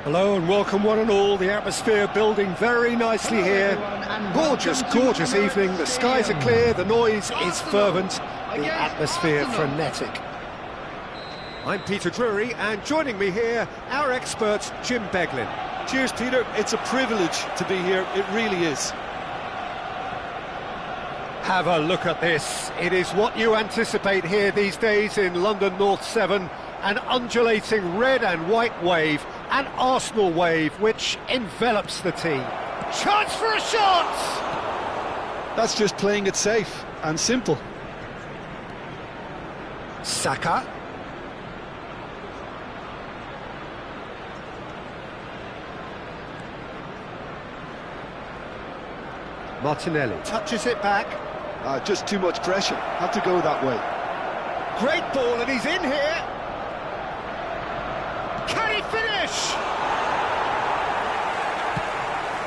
Hello and welcome one and all. The atmosphere building very nicely here. Gorgeous, gorgeous evening. The skies are clear, the noise is fervent, the atmosphere frenetic. I'm Peter Drury, and joining me here, our expert, Jim Beglin. Cheers, Peter. It's a privilege to be here. It really is. Have a look at this. It is what you anticipate here these days in London North 7. An undulating red and white wave, an Arsenal wave which envelops the tee. Chance for a shot! That's just playing it safe and simple. Saka. Martinelli touches it back. Just too much pressure. Had to go that way. Great ball, and he's in here. Can he finish?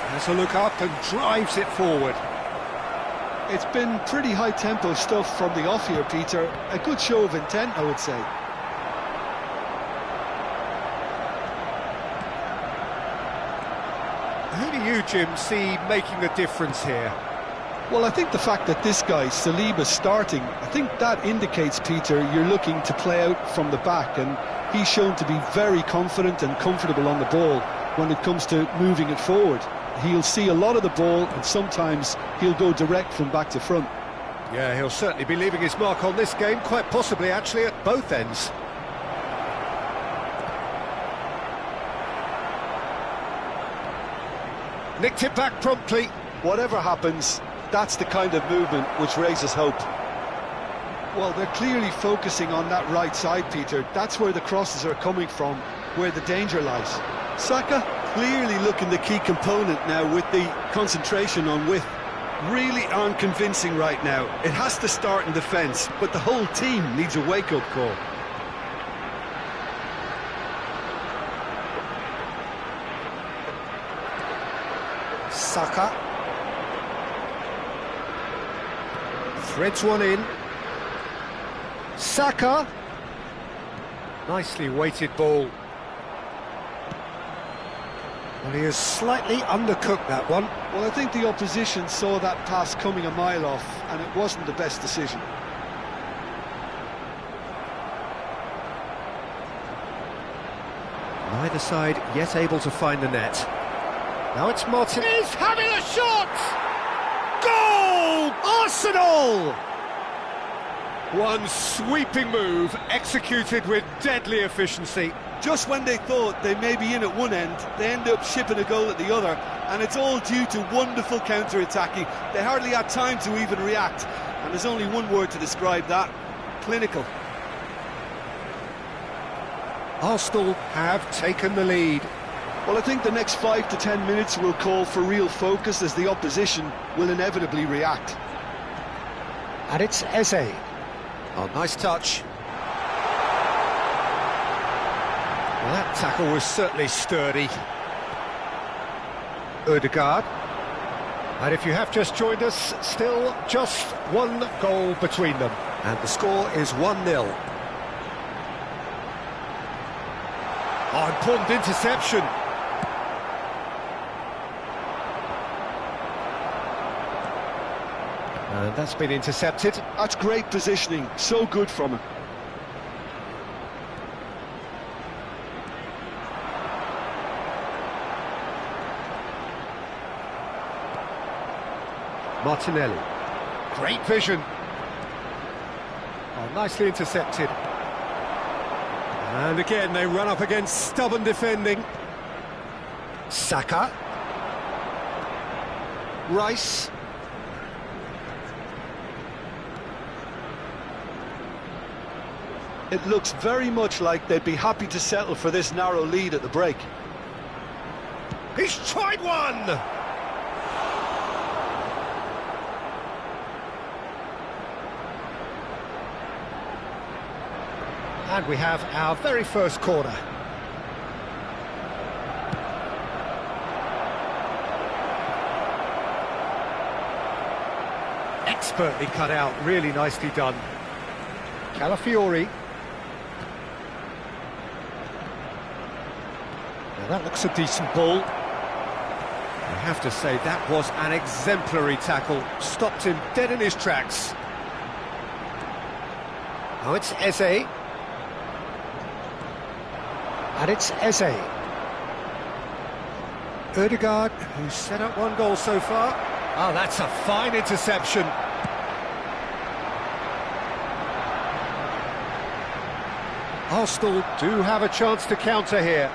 Has a look up and drives it forward. It's been pretty high-tempo stuff from the off here, Peter. A good show of intent, I would say. Who do you, Jim, see making the difference here? Well, I think the fact that this guy, Saliba's starting, I think that indicates, Peter, you're looking to play out from the back, and he's shown to be very confident and comfortable on the ball when it comes to moving it forward. He'll see a lot of the ball, and sometimes he'll go direct from back to front. Yeah, he'll certainly be leaving his mark on this game, quite possibly actually at both ends. Nicked it back promptly. Whatever happens, that's the kind of movement which raises hope. Well, they're clearly focusing on that right side, Peter. That's where the crosses are coming from, where the danger lies. Saka clearly looking the key component now with the concentration on width. Really aren't convincing right now. It has to start in defence, but the whole team needs a wake-up call. Saka threads one in. Saka, nicely weighted ball. Well, he has slightly undercooked that one. Well, I think the opposition saw that pass coming a mile off, and it wasn't the best decision. Neither side yet able to find the net. Now it's Martin. He's having a shot! Goal! Arsenal! One sweeping move, executed with deadly efficiency. Just when they thought they may be in at one end, they end up shipping a goal at the other, and it's all due to wonderful counter-attacking. They hardly had time to even react, and there's only one word to describe that: clinical. Arsenal have taken the lead. Well, I think the next 5 to 10 minutes will call for real focus, as the opposition will inevitably react. And it's Eze. Oh, nice touch. Well, that tackle was certainly sturdy. Ødegaard. And if you have just joined us, still just one goal between them. And the score is 1-0. Oh, important interception. And that's been intercepted. That's great positioning, so good from him. Martinelli. Great vision. Oh, nicely intercepted. And again, they run up against stubborn defending. Saka. Rice. It looks very much like they'd be happy to settle for this narrow lead at the break. He's tried one! And we have our very first corner. Expertly cut out, really nicely done. Calafiori. Now that looks a decent ball. I have to say that was an exemplary tackle. Stopped him dead in his tracks. Now it's Eze. And it's Eze. Ødegaard, who's set up one goal so far. Oh, that's a fine interception. Arsenal do have a chance to counter here.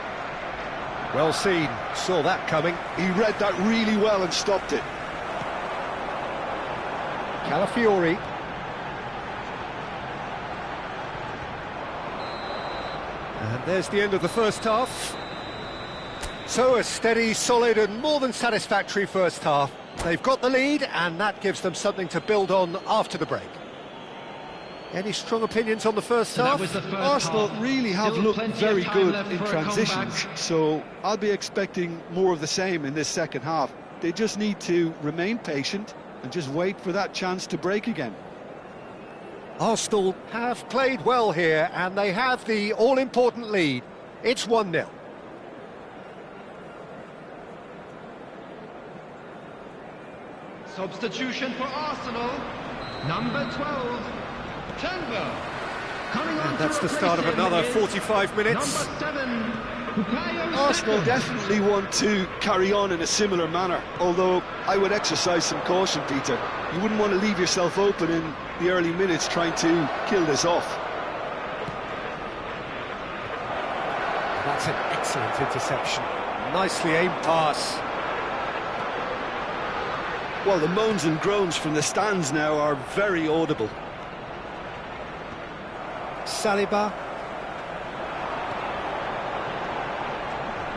Well seen, saw that coming. He read that really well and stopped it. Calafiori. And there's the end of the first half. So a steady, solid and more than satisfactory first half. They've got the lead and that gives them something to build on after the break. Any strong opinions on the first half? Arsenal really have looked very good in transitions, so I'll be expecting more of the same in this second half. They just need to remain patient and just wait for that chance to break again. Arsenal have played well here and they have the all-important lead. It's 1-0. Substitution for Arsenal, number 12, Turnbull. And that's the start of another 45 minutes. Number 7, Bukayo Arsenal Saka. definitely want to carry on in a similar manner, although I would exercise some caution, Peter. You wouldn't want to leave yourself open in the early minutes trying to kill this off. That's an excellent interception. Nicely aimed pass. Well, the moans and groans from the stands now are very audible. Saliba.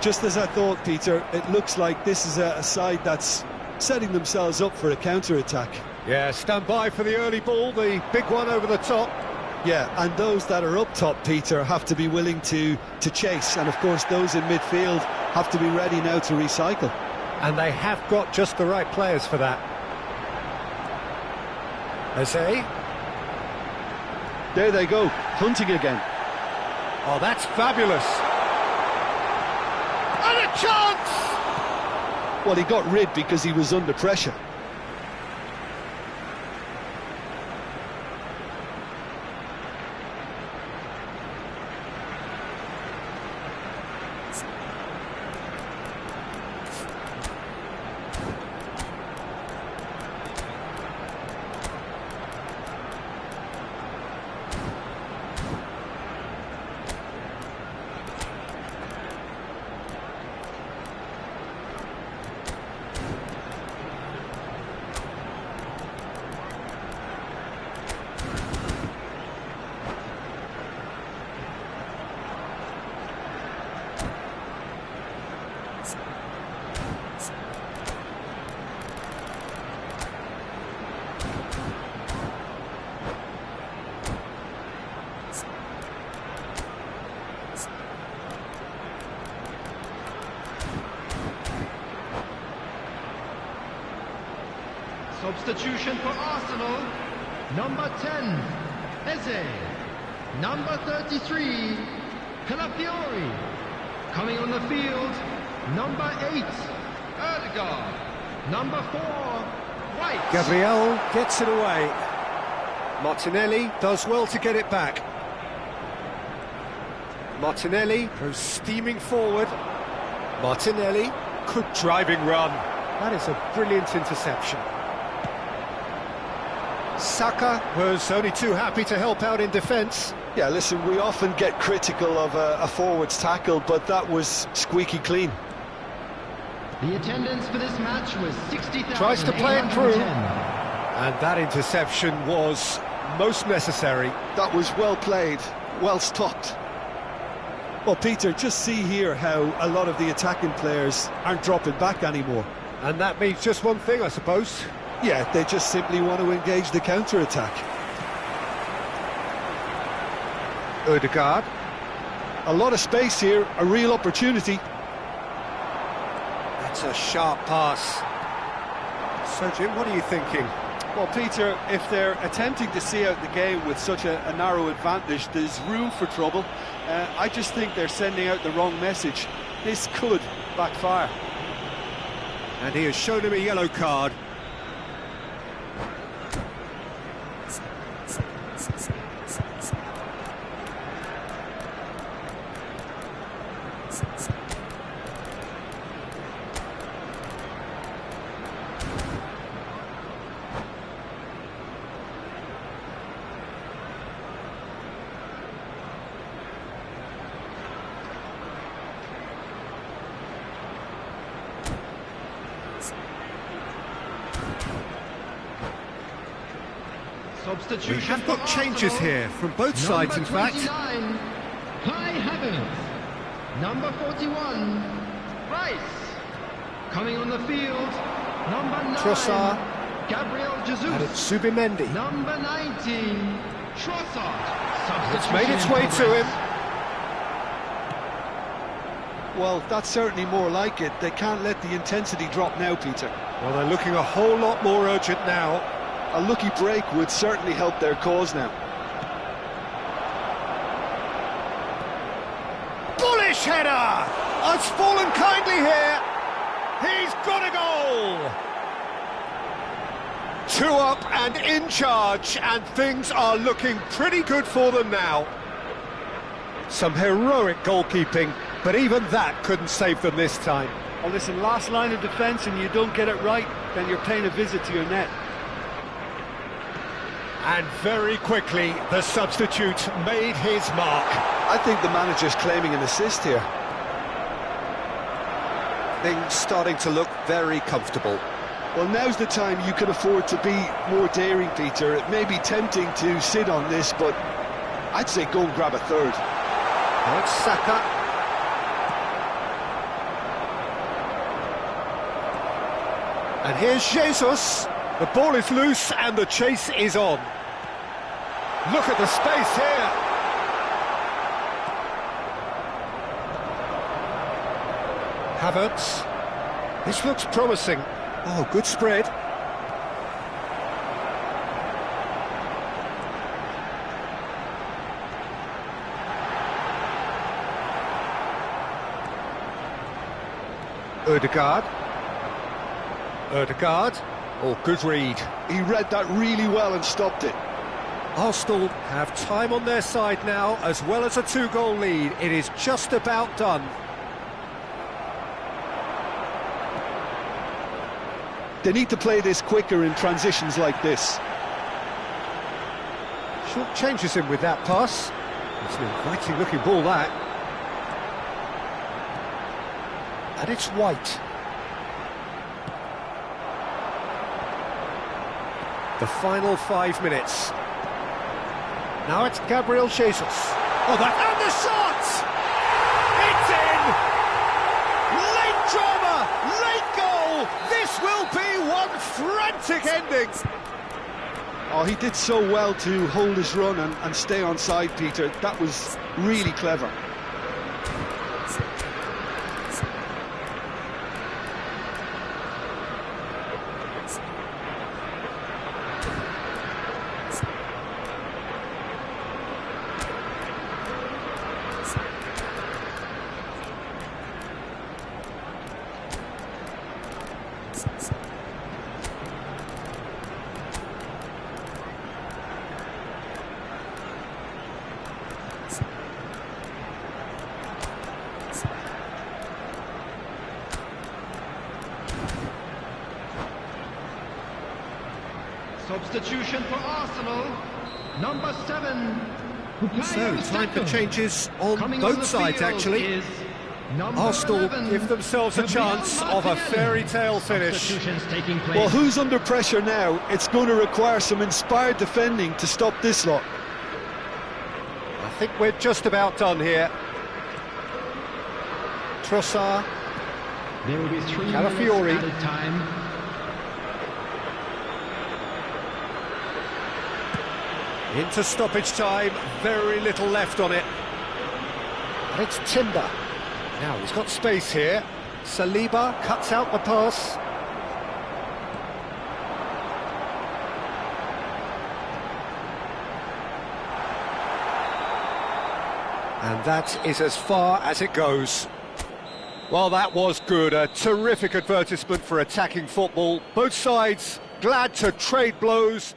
Just as I thought, Peter, it looks like this is a side that's setting themselves up for a counter-attack. Yeah, stand by for the early ball, the big one over the top. Yeah, and those that are up top, Peter, have to be willing to chase. And, of course, those in midfield have to be ready now to recycle. And they have got just the right players for that. Eze. There they go, hunting again. Oh, that's fabulous. And a chance! Well, he got rid because he was under pressure. Substitution for Arsenal, number 10, Eze. Number 33, Calafiori. Coming on the field, number 8, Ødegaard. Number 4, White. Gabriel gets it away. Martinelli does well to get it back. Martinelli goes steaming forward. Martinelli, good driving run. That is a brilliant interception. Saka was only too happy to help out in defence. Yeah, listen, we often get critical of a forward's tackle, but that was squeaky clean. The attendance for this match was 60,000. Tries to play it through. And that interception was most necessary. That was well played, well stopped. Well, Peter, just see here how a lot of the attacking players aren't dropping back anymore. And that means just one thing, I suppose. Yeah, they just simply want to engage the counter-attack. Ødegaard. A lot of space here, a real opportunity. That's a sharp pass. So, Jim, what are you thinking? Well, Peter, if they're attempting to see out the game with such a narrow advantage, there's room for trouble. I just think they're sending out the wrong message. This could backfire. And he has shown him a yellow card. Substitution. We have got changes here from both sides, in fact. Kai Havertz. Number 41, Rice. Coming on the field, number 9, Trossard. Gabriel Jesus. And it's Zubimendi. Number 19, Trossard. It's made its way to him. Well, that's certainly more like it. They can't let the intensity drop now, Peter. Well, they're looking a whole lot more urgent now. A lucky break would certainly help their cause now. Bullish header! It's fallen kindly here. He's got a goal! 2 up and in charge, and things are looking pretty good for them now. Some heroic goalkeeping, but even that couldn't save them this time. Well, listen, last line of defence and you don't get it right, then you're paying a visit to your net. And very quickly, the substitute made his mark. I think the manager's claiming an assist here. Things starting to look very comfortable. Well, now's the time you can afford to be more daring, Peter. It may be tempting to sit on this, but I'd say go and grab a third. Now it's Saka. And here's Jesus. The ball is loose and the chase is on. Look at the space here. Havertz. This looks promising. Oh, good spread. Ødegaard. Ødegaard. Oh, good read. He read that really well and stopped it. Arsenal have time on their side now, as well as a 2-goal lead. It is just about done. They need to play this quicker in transitions like this. Short changes him with that pass. It's an inviting looking ball, that. And it's White. The final 5 minutes. Now it's Gabriel Jesus. Oh, that... And the shot! It's in! Late drama! Late goal! This will be one frantic ending! Oh, he did so well to hold his run and stay on side, Peter. That was really clever. Substitution for Arsenal, number 7. So, time for changes on both sides, actually. Arsenal 11, give themselves a chance of a fairy tale finish. Taking place. Well, who's under pressure now? It's going to require some inspired defending to stop this lot. I think we're just about done here. Trossard. There will be 3 Calafiori. minutes added time. Into stoppage time, very little left on it. And it's Timber. Now he's got space here. Saliba cuts out the pass. And that is as far as it goes. Well, that was good. A terrific advertisement for attacking football. Both sides glad to trade blows.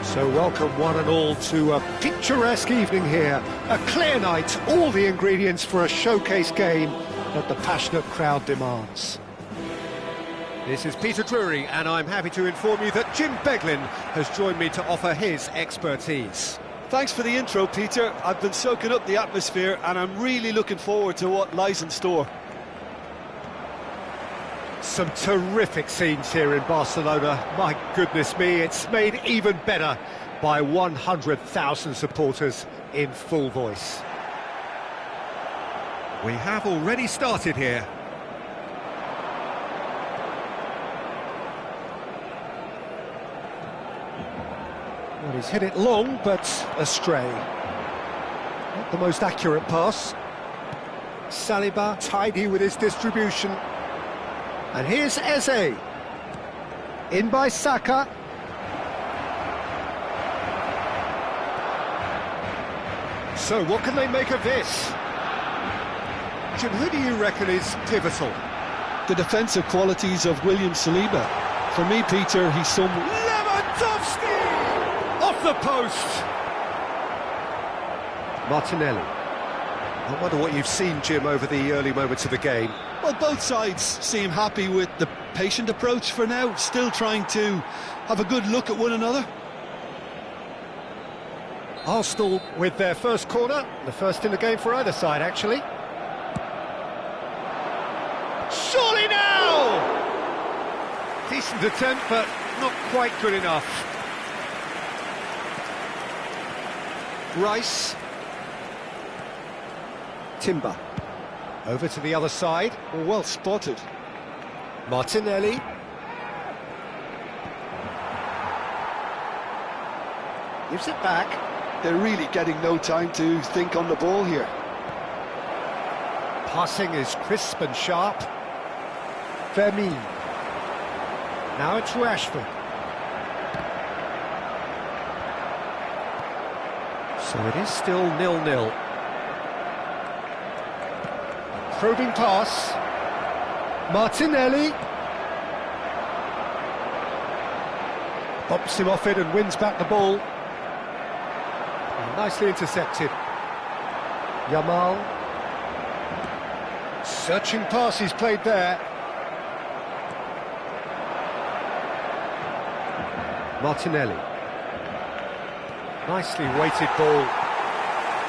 So welcome one and all to a picturesque evening here. A clear night, all the ingredients for a showcase game that the passionate crowd demands. This is Peter Drury, and I'm happy to inform you that Jim Beglin has joined me to offer his expertise. Thanks for the intro, Peter. I've been soaking up the atmosphere and I'm really looking forward to what lies in store. Some terrific scenes here in Barcelona. My goodness me, it's made even better by 100,000 supporters in full voice. We have already started here. Well, he's hit it long, but astray. Not the most accurate pass. Saliba tidy with his distribution. And here's Eze. In by Saka. So what can they make of this? Jim, who do you reckon is pivotal? The defensive qualities of William Saliba. For me, Peter, he's some... Lewandowski! Off the post! Martinelli. I wonder what you've seen, Jim, over the early moments of the game. Well, both sides seem happy with the patient approach for now, still trying to have a good look at one another. Arsenal with their first corner, the first in the game for either side, actually. Surely now! Decent attempt, but not quite good enough. Rice. Timber. Over to the other side. Well spotted. Martinelli. Gives it back. They're really getting no time to think on the ball here. Passing is crisp and sharp. Firmino. Now it's Rashford. So it is still 0-0. Probing pass. Martinelli. Bumps him off it and wins back the ball. Nicely intercepted. Yamal. Searching pass he's played there. Martinelli. Nicely weighted ball.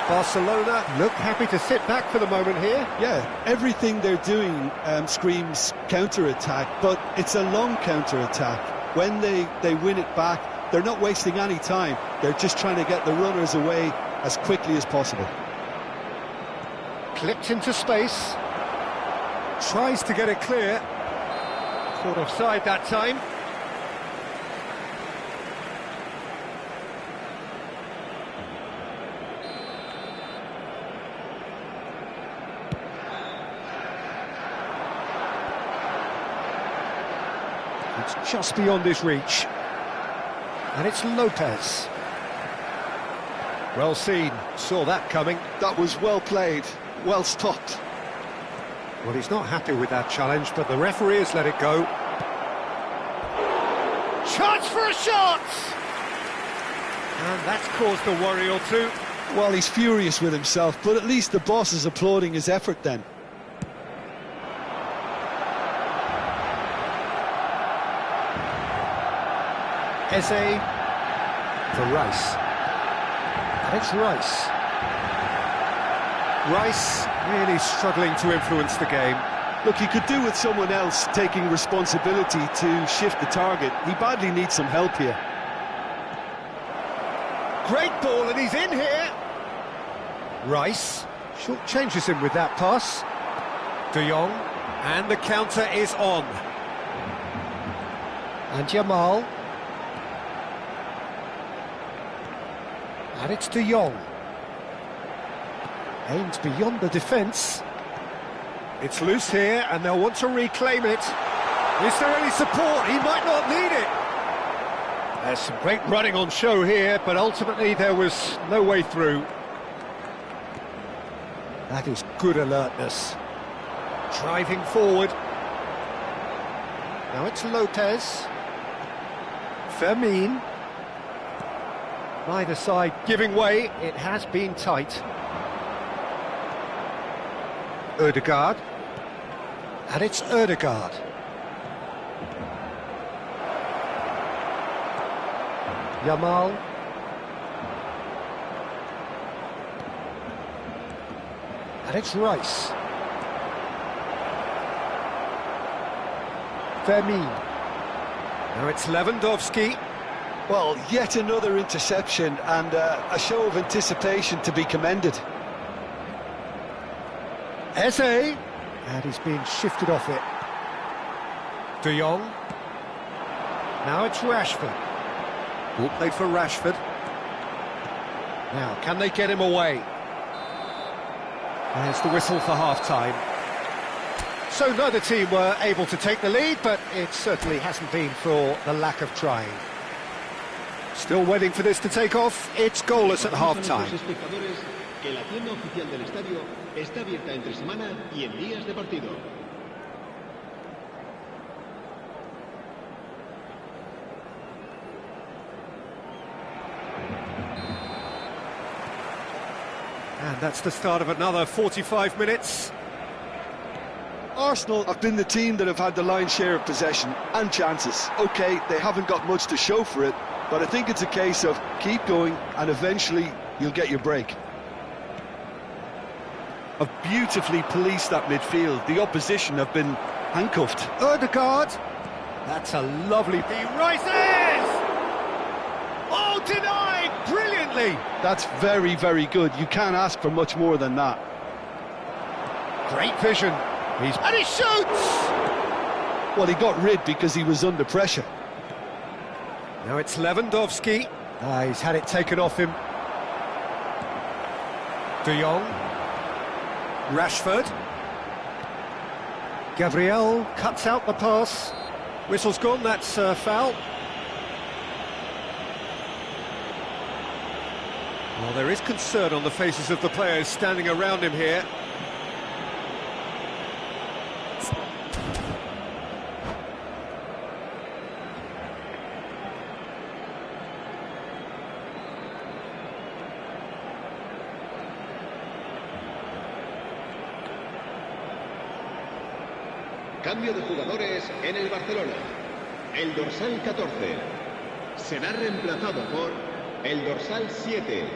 Barcelona look happy to sit back for the moment here. Yeah, everything they're doing screams counter-attack, but it's a long counter-attack. When they win it back, they're not wasting any time. They're just trying to get the runners away as quickly as possible. Clipped into space. Tries to get it clear. Caught offside that time. It's just beyond his reach. And it's Lopez. Well seen, saw that coming. That was well played, well stopped. Well, he's not happy with that challenge, but the referee has let it go. Chance for a shot! And that's caused a worry or two. Well, he's furious with himself, but at least the boss is applauding his effort then. Eze for Rice. And it's Rice. Rice really struggling to influence the game. Look, he could do with someone else taking responsibility to shift the target. He badly needs some help here. Great ball, and he's in here. Rice short changes him with that pass. De Jong, and the counter is on. And Yamal. And it's De Jong. Aims beyond the defence. It's loose here, and they'll want to reclaim it. Is there any support? He might not need it. There's some great running on show here, but ultimately there was no way through. That is good alertness. Driving forward. Now it's Lopez. Firmino. Neither side giving way. It has been tight. Ødegaard. And it's Ødegaard. Yamal. And it's Rice. Firmino. Now it's Lewandowski. Well, yet another interception and a show of anticipation to be commended. Eze. And he's been shifted off it. De Jong. Now it's Rashford. Ball played for Rashford. Now, can they get him away? There's the whistle for half-time. So neither team were able to take the lead, but it certainly hasn't been for the lack of trying. Still waiting for this to take off. It's goalless at half-time. Que la tienda oficial del estadio está abierta entre semana y en días de partido. And that's the start of another 45 minutes. Arsenal have been the team that have had the lion's share of possession and chances. OK, they haven't got much to show for it, but I think it's a case of keep going and eventually you'll get your break. Have beautifully policed that midfield. The opposition have been handcuffed. Ødegaard. That's a lovely... He rises! Oh, denied! Brilliant brilliantly. That's very, very good. You can't ask for much more than that. Great vision. And he shoots! Well, he got rid because he was under pressure. Now it's Lewandowski. He's had it taken off him. De Jong. Rashford. Gabriel cuts out the pass. Whistle's gone, that's a foul. Well, there is concern on the faces of the players standing around him here. Cambio de jugadores en el Barcelona. El dorsal 14 será reemplazado por el dorsal 7.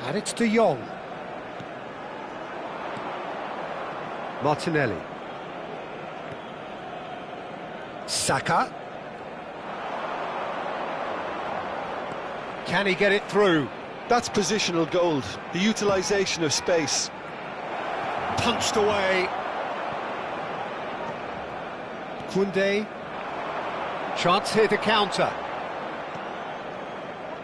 And it's De Jong. Martinelli. Saka. Can he get it through? That's positional gold, the utilisation of space. Punched away. Koundé. Chance here to counter.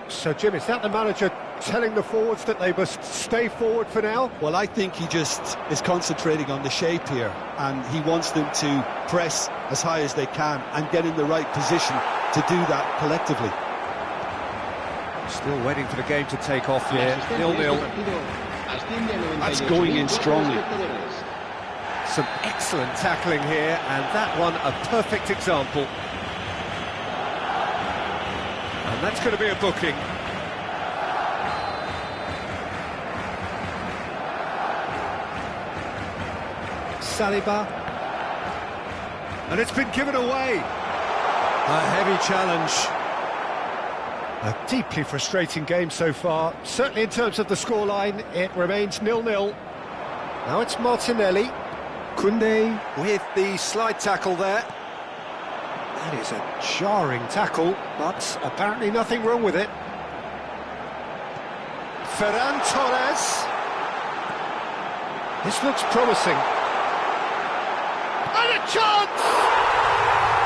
So, Jim, is that the manager telling the forwards that they must stay forward for now? Well, I think he just is concentrating on the shape here, and he wants them to press as high as they can and get in the right position to do that collectively. Still waiting for the game to take off here. 0-0. That's going in strongly. Some excellent tackling here, and that one a perfect example. And that's going to be a booking. Saliba. And it's been given away. A heavy challenge. A deeply frustrating game so far. Certainly in terms of the scoreline, it remains 0-0. Now it's Martinelli. Koundé with the slide tackle there. That is a jarring tackle, but apparently nothing wrong with it. Ferran Torres. This looks promising. And a chance!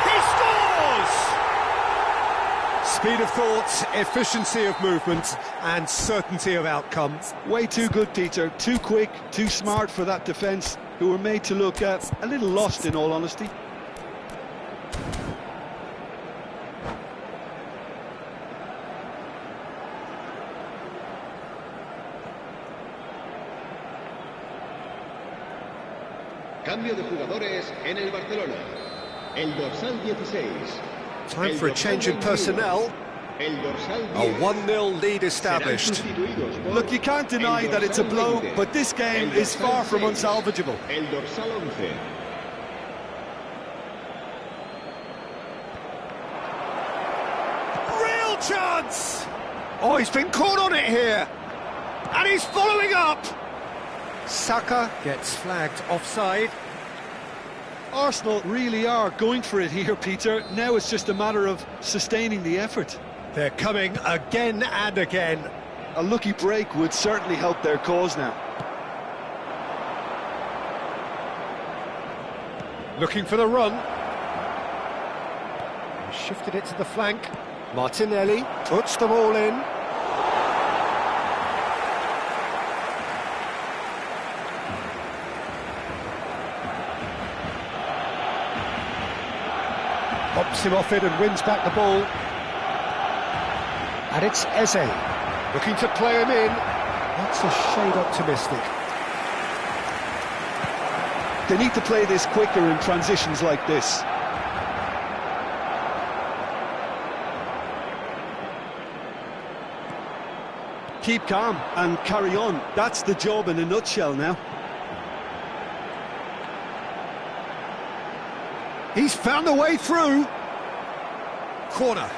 He scores! Speed of thought, efficiency of movement, and certainty of outcome. Way too good, Peter. Too quick, too smart for that defence, who were made to look a little lost, in all honesty. Cambio de jugadores en el Barcelona. El dorsal 16. Time for a change in personnel. A 1-0 lead established. Look, you can't deny that it's a blow, but this game is far from unsalvageable. El dorsal 11. Real chance! Oh, he's been caught on it here. And he's following up. Saka gets flagged offside. Arsenal really are going for it here, Peter. Now it's just a matter of sustaining the effort. They're coming again and again. A lucky break would certainly help their cause now. Looking for the run. He shifted it to the flank. Martinelli puts them all in. Pops him off it and wins back the ball. And it's Eze, looking to play him in. That's a shade optimistic. They need to play this quicker in transitions like this. Keep calm and carry on. That's the job in a nutshell now. He's found a way through. Corner.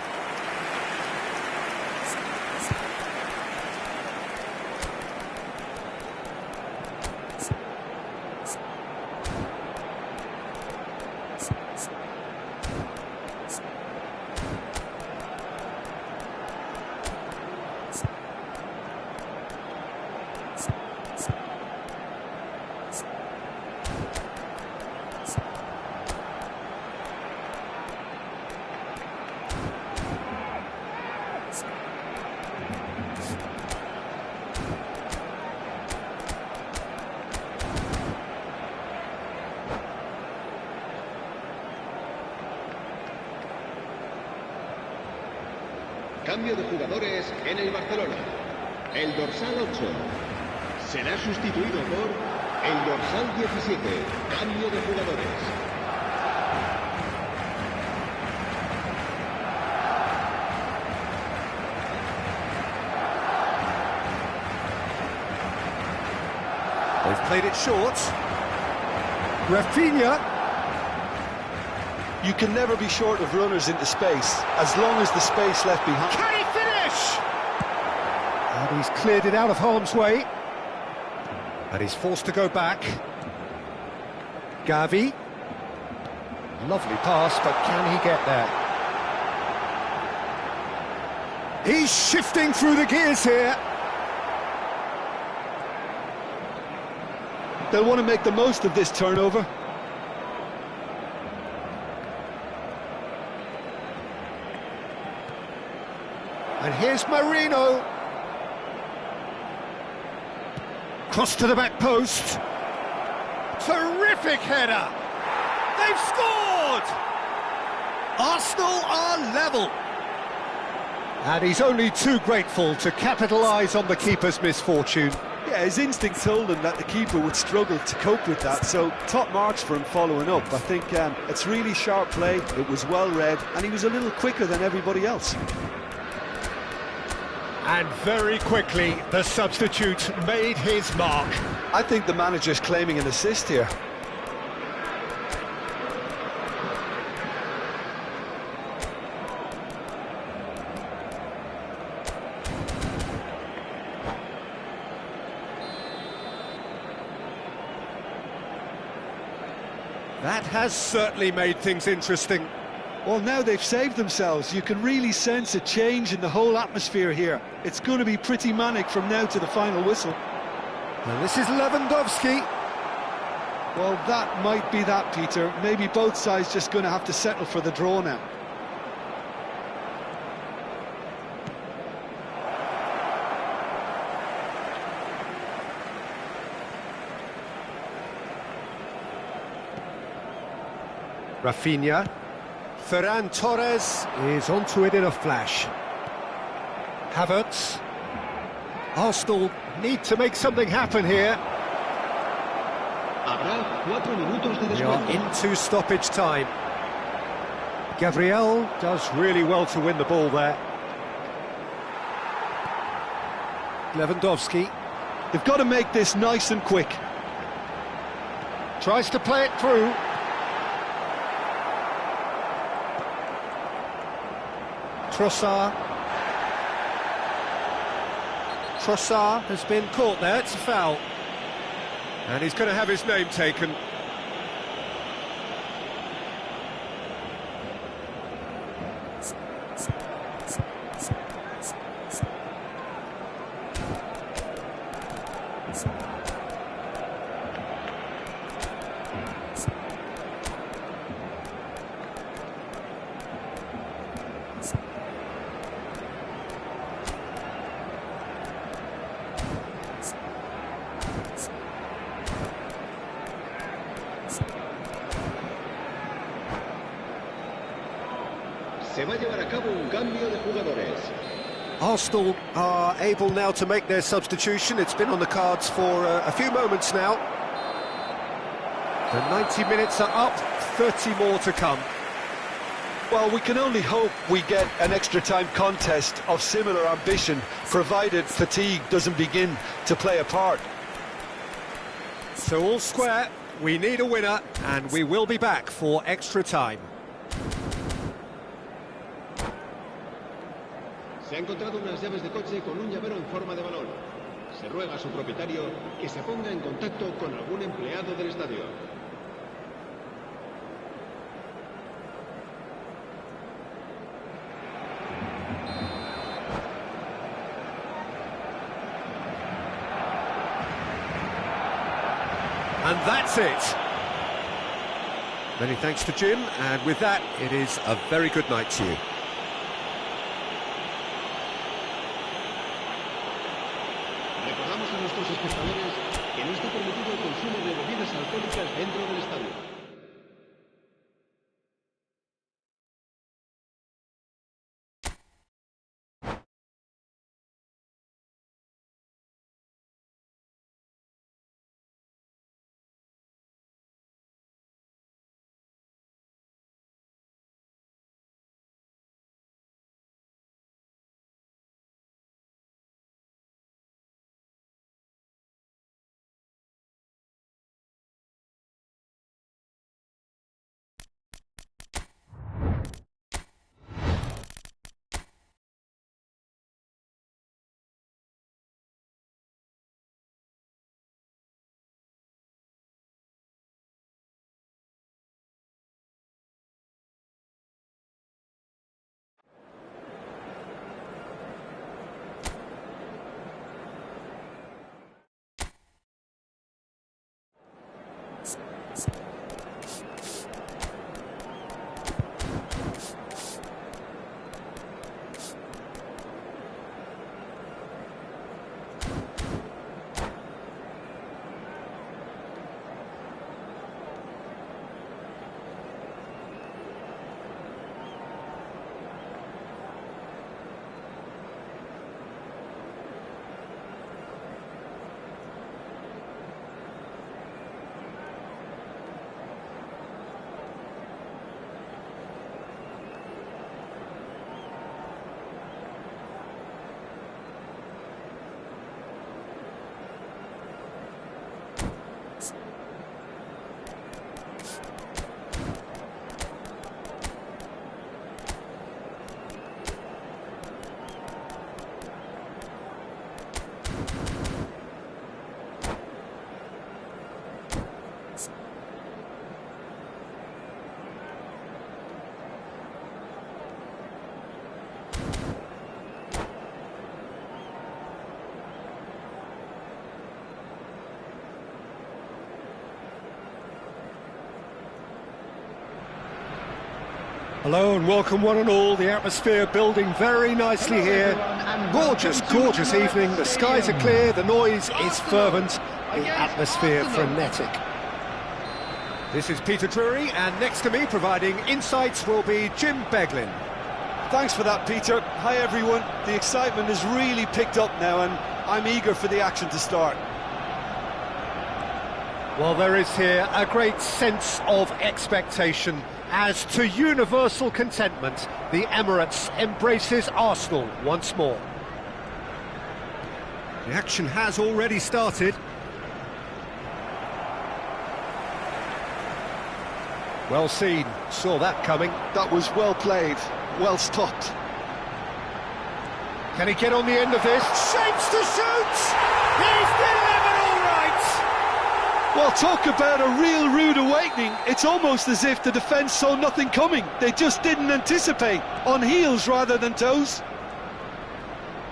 Cambio de jugadores en el Barcelona. El dorsal 8 será sustituido por el dorsal 17. Cambio de jugadores. They've played it short. Rafinha. You can never be short of runners into space, as long as the space left behind. Can he finish? And he's cleared it out of harm's way. And he's forced to go back. Gavi. Lovely pass, but can he get there? He's shifting through the gears here. They'll want to make the most of this turnover. And here's Marino. Cross to the back post. Terrific header. They've scored! Arsenal are level. And he's only too grateful to capitalise on the keeper's misfortune. Yeah, his instinct told him that the keeper would struggle to cope with that, so top marks for him following up. I think it's really sharp play, it was well read, and he was a little quicker than everybody else. And very quickly, the substitute made his mark. I think the manager's claiming an assist here. That has certainly made things interesting. Well, now they've saved themselves. You can really sense a change in the whole atmosphere here. It's going to be pretty manic from now to the final whistle. And this is Lewandowski. Well, that might be that, Peter. Maybe both sides just going to have to settle for the draw now. Rafinha. Ferran Torres is onto it in a flash. Havertz. Arsenal need to make something happen here. Habrá 4 minutos de We are descuento. into stoppage time. Gabriel does really well to win the ball there. Lewandowski They've got to make this nice and quick. tries to play it through. Trossard. Trossard has been caught there, it's a foul. And he's going to have his name taken. Se va a llevar a cabo un cambio de jugadores. Arsenal are able now to make their substitution. It's been on the cards for a few moments now. The 90 minutes are up, 30 more to come. Well, we can only hope we get an extra time contest of similar ambition, provided fatigue doesn't begin to play a part. So all square, we need a winner, and we will be back for extra time. Se ha encontrado unas llaves de coche con un llavero en forma de balón. Se ruega a su propietario que se ponga en contacto con algún empleado del estadio. And that's it. Many thanks to Jim, and with that, it is a very good night to you. Recordamos a nuestros espectadores que no está permitido el consumo de bebidas alcohólicas dentro del estadio. Hello and welcome one and all. The atmosphere building very nicely here. Gorgeous, gorgeous evening. The skies are clear, the noise is fervent, the atmosphere frenetic. This is Peter Drury, and next to me providing insights will be Jim Beglin. Thanks for that, Peter. Hi, everyone. The excitement has really picked up now, and I'm eager for the action to start. Well, there is here a great sense of expectation. As to universal contentment, the Emirates embraces Arsenal once more. The action has already started. Well seen, saw that coming. That was well played, well stopped. Can he get on the end of this? Shapes to shoot! He's delivered all right! Well, talk about a real rude awakening. It's almost as if the defence saw nothing coming. They just didn't anticipate, on heels rather than toes.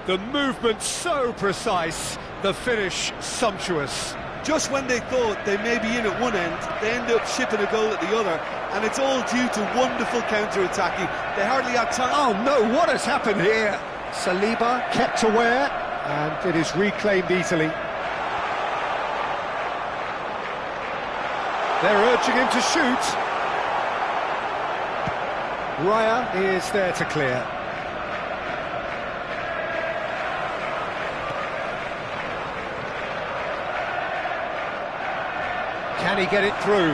The movement so precise, the finish sumptuous. Just when they thought they may be in at one end, they end up shipping a goal at the other, and it's all due to wonderful counter-attacking. They hardly had time. Oh no, what has happened here? Saliba kept aware, and it is reclaimed easily. They're urging him to shoot. Raya is there to clear. Can he get it through?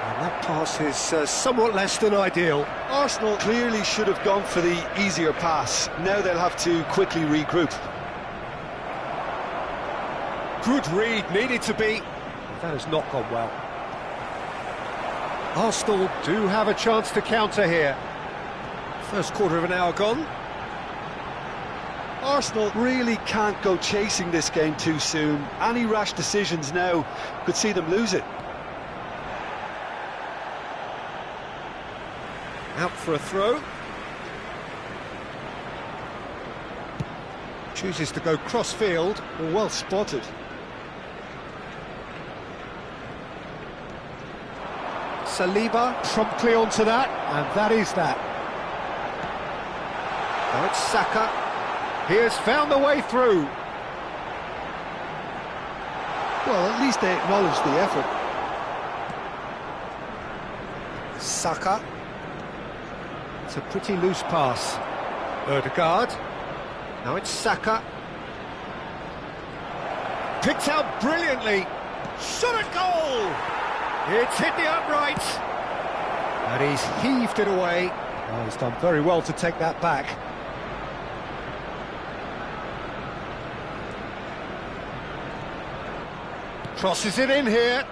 And that pass is somewhat less than ideal. Arsenal clearly should have gone for the easier pass. Now they'll have to quickly regroup. Good read, needed to be. That has not gone well. Arsenal do have a chance to counter here. First quarter of an hour gone. Arsenal really can't go chasing this game too soon. Any rash decisions now could see them lose it. Out for a throw. Chooses to go cross-field. Well spotted. Saliba promptly onto that, and that is that. Now it's Saka. He has found the way through. Well, at least they acknowledge the effort. Saka. It's a pretty loose pass. Ødegaard. Now it's Saka. Picked out brilliantly. Shot at goal! It's hit the upright. And he's heaved it away. Oh, he's done very well to take that back. Crosses it in here.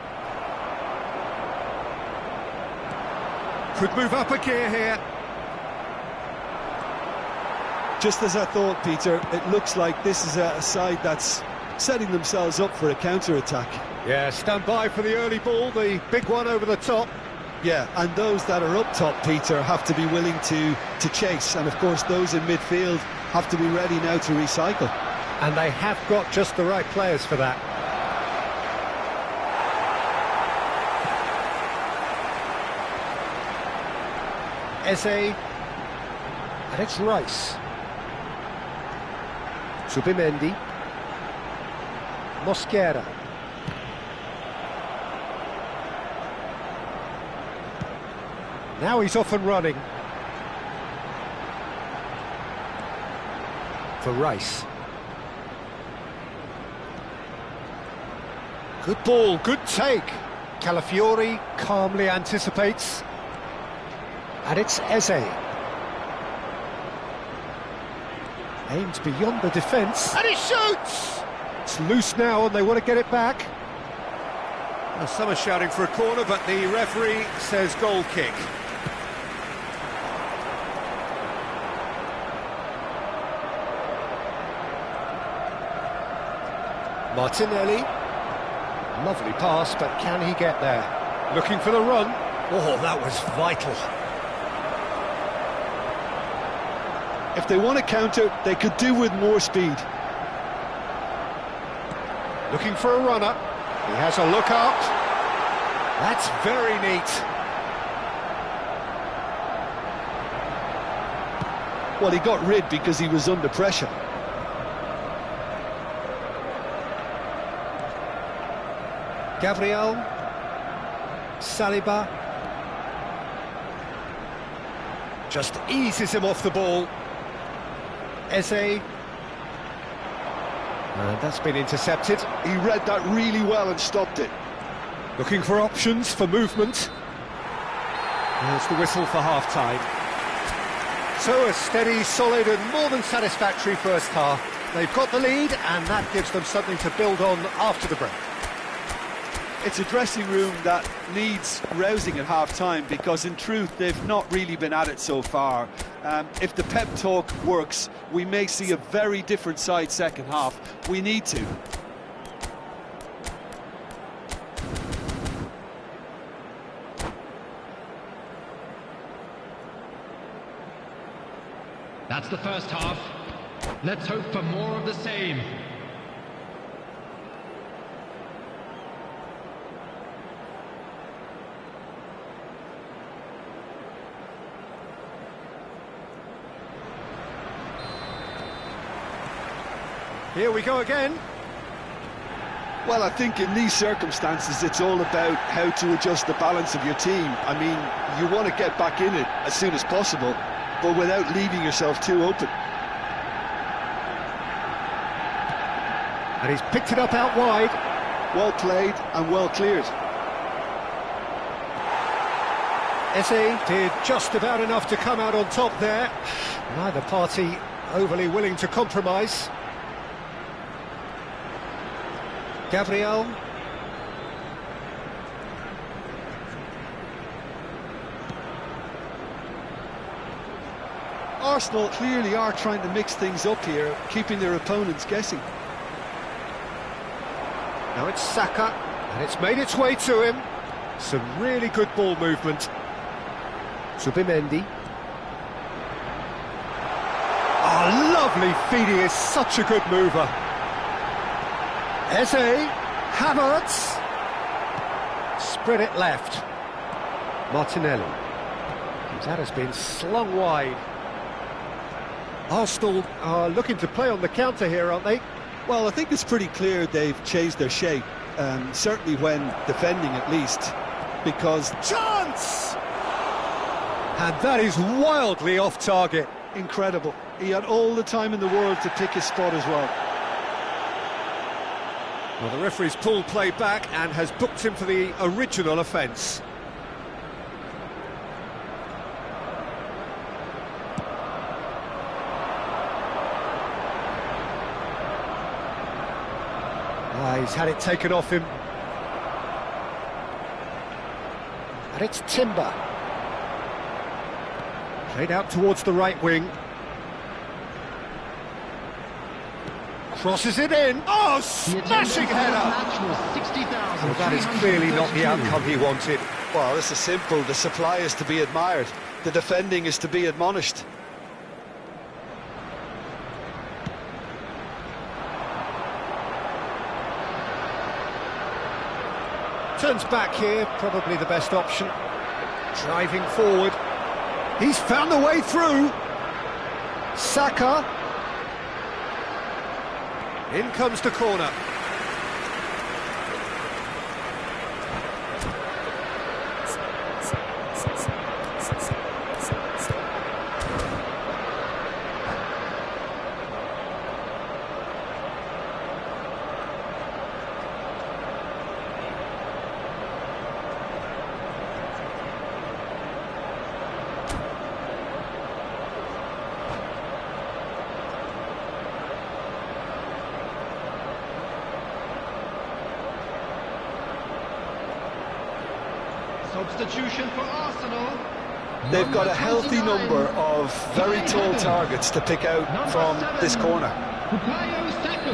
Could move up a gear here. Just as I thought, Peter, it looks like this is a side that's setting themselves up for a counter-attack. Yeah, stand by for the early ball, the big one over the top. Yeah, and those that are up top, Peter, have to be willing to chase. And, of course, those in midfield have to be ready now to recycle. And they have got just the right players for that. Eze, and it's Rice. Zubimendi. Mosquera. Now he's off and running. For Rice. Good ball, good take. Calafiori calmly anticipates. And it's Eze. Aims beyond the defence. And he shoots! It's loose now and they want to get it back. Well, some are shouting for a corner, but the referee says goal kick. Martinelli. Lovely pass, but can he get there? Looking for the run. Oh, that was vital. If they want to counter, they could do with more speed. Looking for a runner. He has a look up. That's very neat. Well, he got rid because he was under pressure. Gabriel, Saliba, just eases him off the ball. Eze, and that's been intercepted. He read that really well and stopped it. Looking for options for movement. There's the whistle for half-time. So a steady, solid and more than satisfactory first half. They've got the lead and that gives them something to build on after the break. It's a dressing room that needs rousing at half-time because in truth they've not really been at it so far. If the pep talk works, we may see a very different side second half. We need to. That's the first half. Let's hope for more of the same. Here we go again. Well, I think in these circumstances it's all about how to adjust the balance of your team. I mean, you want to get back in it as soon as possible, but without leaving yourself too open. And he's picked it up out wide. Well played and well cleared. Eze did just about enough to come out on top there. Neither party overly willing to compromise. Gabriel. Arsenal clearly are trying to mix things up here, keeping their opponents guessing. Now it's Saka, and it's made its way to him. Some really good ball movement. Zubimendi. Oh, lovely feed, he is such a good mover. Eze, Havertz. Spread it left. Martinelli. That has been slung wide. Arsenal are looking to play on the counter here, aren't they? Well, I think it's pretty clear they've changed their shape, certainly when defending at least, because... Chance! And that is wildly off target. Incredible. He had all the time in the world to pick his spot as well. Well, the referee's pulled play back and has booked him for the original offence. He's had it taken off him. And it's Timber. Played out towards the right wing. Crosses it in. Oh, smashing header! Well, that is clearly not the outcome he wanted. Well, this is simple. The supply is to be admired. The defending is to be admonished. Turns back here, probably the best option. Driving forward. He's found the way through. Saka. In comes the corner. Substitution for Arsenal. They've got a healthy number of very tall targets to pick out from this corner. Bukayo Saka.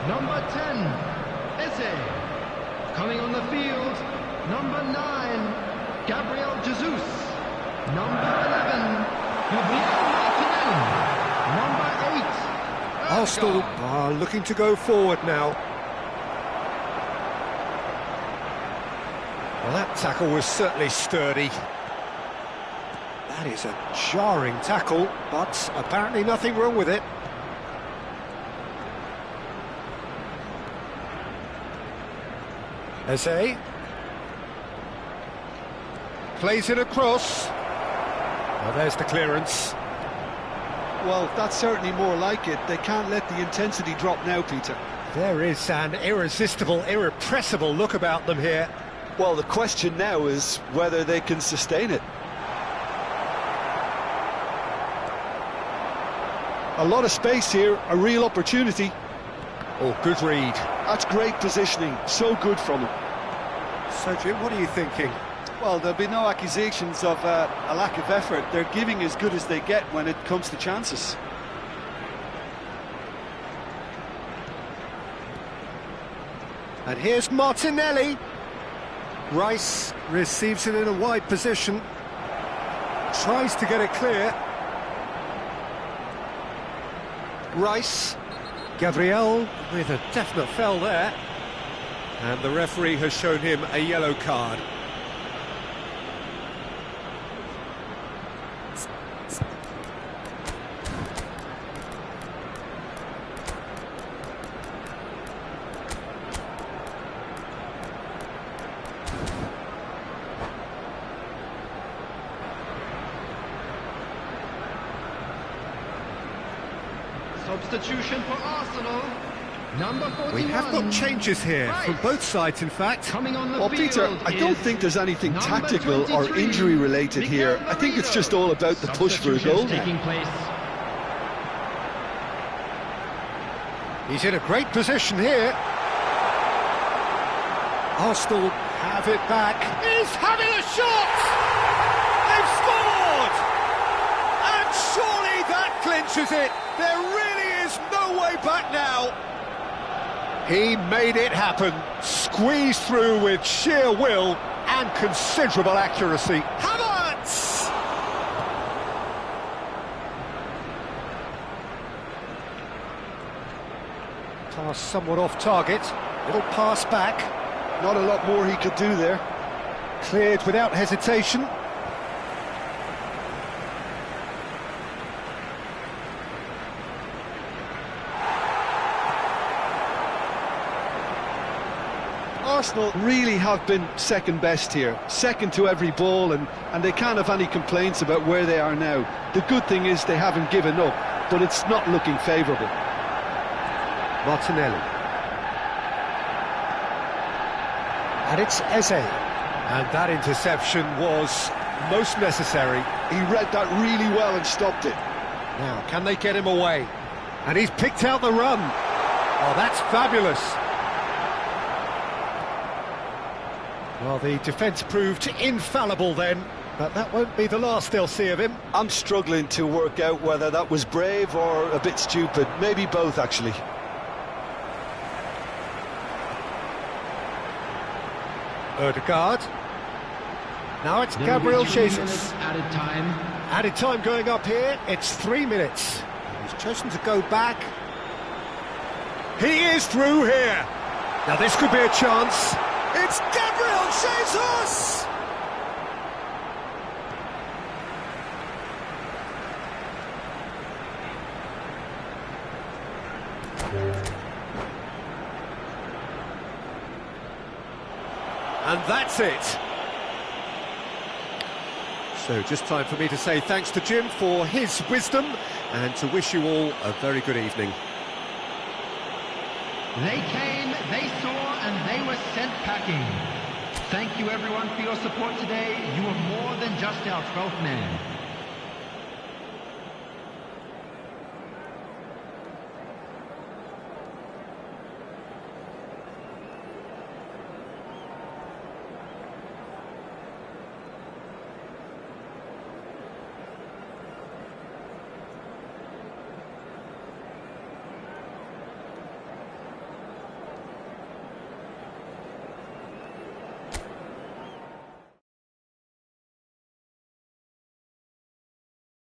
Number 10, Eze. Coming on the field, number 9, Gabriel Jesus. Number 11, Gabriel Martinelli. Number 8, Arsenal are looking to go forward now. Well, that tackle was certainly sturdy. That is a jarring tackle, but apparently nothing wrong with it. Eze plays it across. Well, there's the clearance. Well, that's certainly more like it. They can't let the intensity drop now, Peter. There is an irresistible, irrepressible look about them here. Well, the question now is whether they can sustain it. A lot of space here, a real opportunity. Oh, good read. That's great positioning, so good from him. So, Jim, what are you thinking? Well, there'll be no accusations of a lack of effort. They're giving as good as they get when it comes to chances. And here's Martinelli. Rice receives it in a wide position. Tries to get it clear. Rice. Gabriel with a definite foul there. And the referee has shown him a yellow card. Substitution for Arsenal. Number 41. We have got changes here from both sides, in fact. Coming on the Well, Peter, field I don't is think there's anything number tactical or 23, injury-related here. Miguel I think it's Murillo. just all about the push for a goal. Substitutions taking place. He's in a great position here. Arsenal have it back. He's having a shot! They've scored! And surely that clinches it. There really is no way back now. He made it happen. Squeezed through with sheer will and considerable accuracy. Havertz! Pass somewhat off target. Little pass back. Not a lot more he could do there. Cleared without hesitation. Arsenal really have been second best here, second to every ball, and they can't have any complaints about where they are now. The good thing is they haven't given up, but it's not looking favourable. Martinelli. And it's Eze. And that interception was most necessary. He read that really well and stopped it. Now, can they get him away? And he's picked out the run. Oh, that's fabulous. Well, the defence proved infallible then, but that won't be the last they'll see of him. I'm struggling to work out whether that was brave or a bit stupid. Maybe both, actually. Ødegaard. Now it's There will be Gabriel 3 Jesus. minutes added time. Added time going up here, it's 3 minutes. He's chosen to go back. He is through here. Now this could be a chance. It's Gabriel Jesus! And that's it. So just time for me to say thanks to Jim for his wisdom and to wish you all a very good evening. They came, they saw, and they were sent packing. Thank you everyone for your support today. You were more than just our 12th man.